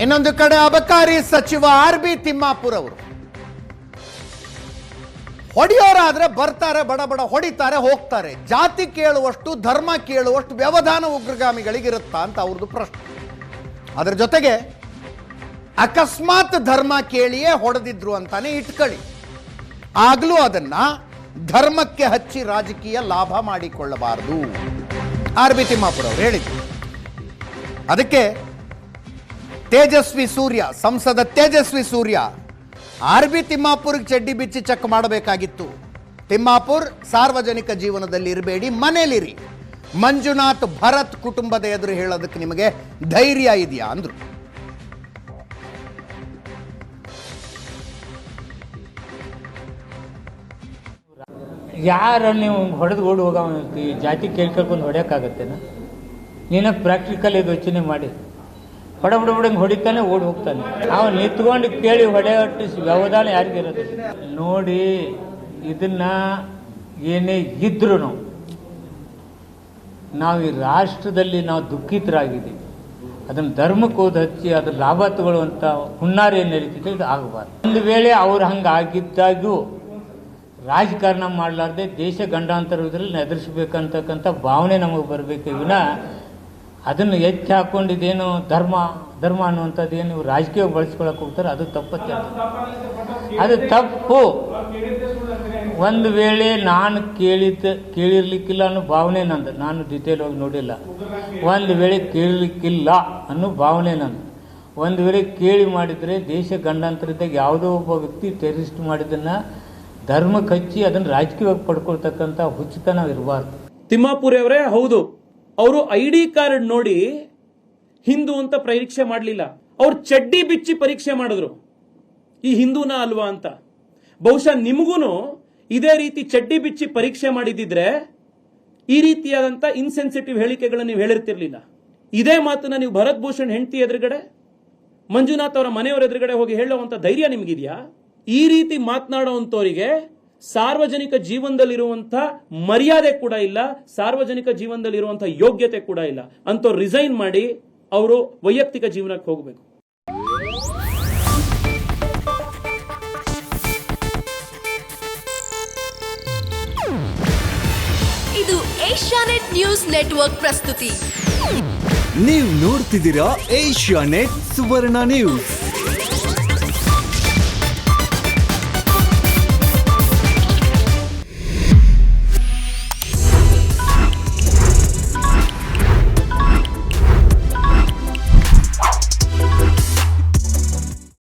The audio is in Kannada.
ಇನ್ನೊಂದು ಕಡೆ ಅಬಕಾರಿ ಸಚಿವ RB ತಿಮ್ಮಾಪುರ್ ಅವರು ಹೊಡೆಯೋರಾದ್ರೆ ಬರ್ತಾರೆ, ಬಡ ಬಡ ಹೊಡಿತಾರೆ, ಹೋಗ್ತಾರೆ. ಜಾತಿ ಕೇಳುವಷ್ಟು, ಧರ್ಮ ಕೇಳುವಷ್ಟು ವ್ಯವಧಾನ ಉಗ್ರಗಾಮಿಗಳಿಗಿರುತ್ತಾ ಅಂತ ಅವ್ರದ್ದು ಪ್ರಶ್ನೆ. ಅದರ ಜೊತೆಗೆ ಅಕಸ್ಮಾತ್ ಧರ್ಮ ಕೇಳಿಯೇ ಹೊಡೆದಿದ್ರು ಅಂತಾನೆ ಇಟ್ಕೊಳ್ಳಿ, ಆಗ್ಲೂ ಅದನ್ನ ಧರ್ಮಕ್ಕೆ ಹಚ್ಚಿ ರಾಜಕೀಯ ಲಾಭ ಮಾಡಿಕೊಳ್ಳಬಾರದು RB ತಿಮ್ಮಾಪುರ್ ಅವರು ಹೇಳಿದ್ರು. ಅದಕ್ಕೆ ತೇಜಸ್ವಿ ಸೂರ್ಯ, ಸಂಸದ ತೇಜಸ್ವಿ ಸೂರ್ಯ RB ತಿಮ್ಮಾಪುರ್ಗೆ ಚಡ್ಡಿ ಬಿಚ್ಚಿ ಚೆಕ್ ಮಾಡಬೇಕಾಗಿತ್ತು. ತಿಮ್ಮಾಪುರ್ ಸಾರ್ವಜನಿಕ ಜೀವನದಲ್ಲಿ ಇರಬೇಡಿ, ಮನೇಲಿರಿ. ಮಂಜುನಾಥ್ ಭರತ್ ಕುಟುಂಬದ ಎದುರು ಹೇಳೋದಕ್ಕೆ ನಿಮಗೆ ಧೈರ್ಯ ಇದೆಯಾ ಅಂದ್ರು. ಯಾರು ನೀವು ಹೊಡೆದು ಓಡಿ ಹೋಗ ಜಾತಿ ಕೇಳ್ಕೊಂಡು ಹೊಡೆಯೋಕ್ಕಾಗತ್ತೇನ? ನೀನ ಪ್ರಾಕ್ಟಿಕಲ್ ಇದು ಯೋಚನೆ ಮಾಡಿ. ಹೊಡಂಗೆ ಹೊಡಿತಾನೆ, ಓಡಿ ಹೋಗ್ತಾನೆ. ಅವನು ನಿಂತ್ಕೊಂಡು ಕೇಳಿ ಹೊಡೆಯಟ್ಟು ವ್ಯವಧಾನ ಯಾರಿಗಿರೋದು ನೋಡಿ. ಇದನ್ನ ಏನೇ ಇದ್ರೂ ನಾವು ಈ ರಾಷ್ಟ್ರದಲ್ಲಿ ನಾವು ದುಃಖಿತರಾಗಿದ್ದೀವಿ. ಅದನ್ನು ಧರ್ಮಕ್ಕೆ ಹೋದ ಹಚ್ಚಿ ಅದ್ರ ಲಾಭ ತಗೊಳ್ಳುವಂಥ ಹುನ್ನಾರ ಏನು ನಡೀತಿದೆ, ಇದು ಆಗಬಾರ್ದು. ಒಂದು ವೇಳೆ ಅವ್ರು ಹಂಗೆ ಆಗಿದ್ದಾಗೂ ರಾಜಕಾರಣ ಮಾಡಲಾರ್ದೆ ದೇಶ ಗಂಡಾಂತರದಲ್ಲಿ ಎದುರಿಸಬೇಕಂತಕ್ಕಂಥ ಭಾವನೆ ನಮಗೆ ಬರಬೇಕು. ವಿನ ಅದನ್ನು ಎತ್ತಿ ಹಾಕೊಂಡಿದ್ದೇನು ಧರ್ಮ ಅನ್ನುವಂಥದ್ದು ಏನು ನೀವು ರಾಜಕೀಯ ಬಳಸ್ಕೊಳಕ್ಕೆ ಹೋಗ್ತಾರೆ, ಅದು ತಪ್ಪತ್ತೆ. ಅದು ತಪ್ಪು. ಒಂದು ವೇಳೆ ನಾನು ಕೇಳಿರ್ಲಿಕ್ಕಿಲ್ಲ ಅನ್ನೋ ಭಾವನೆ ನಂದು, ನಾನು ಡಿಟೇಲ್ ಹೋಗಿ ನೋಡಿಲ್ಲ. ಒಂದು ವೇಳೆ ಕೇಳಲಿಕ್ಕಿಲ್ಲ ಅನ್ನೋ ಭಾವನೆ ನಂದು. ಒಂದು ವೇಳೆ ಕೇಳಿ ಮಾಡಿದರೆ ದೇಶ ಗಂಡಾಂತರದಾಗ ಯಾವುದೋ ಒಬ್ಬ ವ್ಯಕ್ತಿ ಟೆರರಿಸ್ಟ್ ಮಾಡಿದ್ದನ್ನು ಧರ್ಮಕ್ಕೆ ಹಚ್ಚಿ ಅದನ್ನು ರಾಜಕೀಯವಾಗಿ ಪಡ್ಕೊಳ್ತಕ್ಕಂಥ ಹುಚ್ಚುತನ ಇರಬಾರ್ದು. ತಿಮ್ಮಾಪುರಿ ಅವರೇ ಹೌದು, ಅವರು ID ಕಾರ್ಡ್ ನೋಡಿ ಹಿಂದೂ ಅಂತ ಪರೀಕ್ಷೆ ಮಾಡಲಿಲ್ಲ, ಅವ್ರು ಚಡ್ಡಿ ಬಿಚ್ಚಿ ಪರೀಕ್ಷೆ ಮಾಡಿದ್ರು ಈ ಹಿಂದೂನ ಅಲ್ವಾ ಅಂತ. ಬಹುಶಃ ನಿಮಗೂ ಇದೇ ರೀತಿ ಚಡ್ಡಿ ಬಿಚ್ಚಿ ಪರೀಕ್ಷೆ ಮಾಡಿದಿದ್ರೆ ಈ ರೀತಿಯಾದಂಥ ಇನ್ಸೆನ್ಸಿಟಿವ್ ಹೇಳಿಕೆಗಳನ್ನು ನೀವು ಹೇಳಿರ್ತಿರ್ಲಿಲ್ಲ. ಇದೇ ಮಾತನ್ನ ನೀವು ಭರತ್ ಭೂಷಣ್ ಹೆಂಡತಿ ಎದುರುಗಡೆ, ಮಂಜುನಾಥ್ ಅವರ ಮನೆಯವರ ಎದುರುಗಡೆ ಹೋಗಿ ಹೇಳುವಂತ ಧೈರ್ಯ ನಿಮಗಿದೆಯಾ? ಈ ರೀತಿ ಮಾತನಾಡುವಂತವರಿಗೆ ಸಾರ್ವಜನಿಕ ಜೀವನದಲ್ಲಿರುವಂಥ ಮರ್ಯಾದೆ ಕೂಡ ಇಲ್ಲ, ಸಾರ್ವಜನಿಕ ಜೀವನದಲ್ಲಿರುವಂಥ ಯೋಗ್ಯತೆ ಕೂಡ ಇಲ್ಲ. ಅಂತವ್ರು ರಿಸೈನ್ ಮಾಡಿ ಅವರು ವೈಯಕ್ತಿಕ ಜೀವನಕ್ಕೆ ಹೋಗಬೇಕು. ಇದು ಏಷ್ಯಾನೆಟ್ ನ್ಯೂಸ್ ನೆಟ್ವರ್ಕ್ ಪ್ರಸ್ತುತಿ. ನೀವು ನೋಡ್ತಿದ್ದೀರಾ ಏಷ್ಯಾನೆಟ್ ಸುವರ್ಣ ನ್ಯೂಸ್.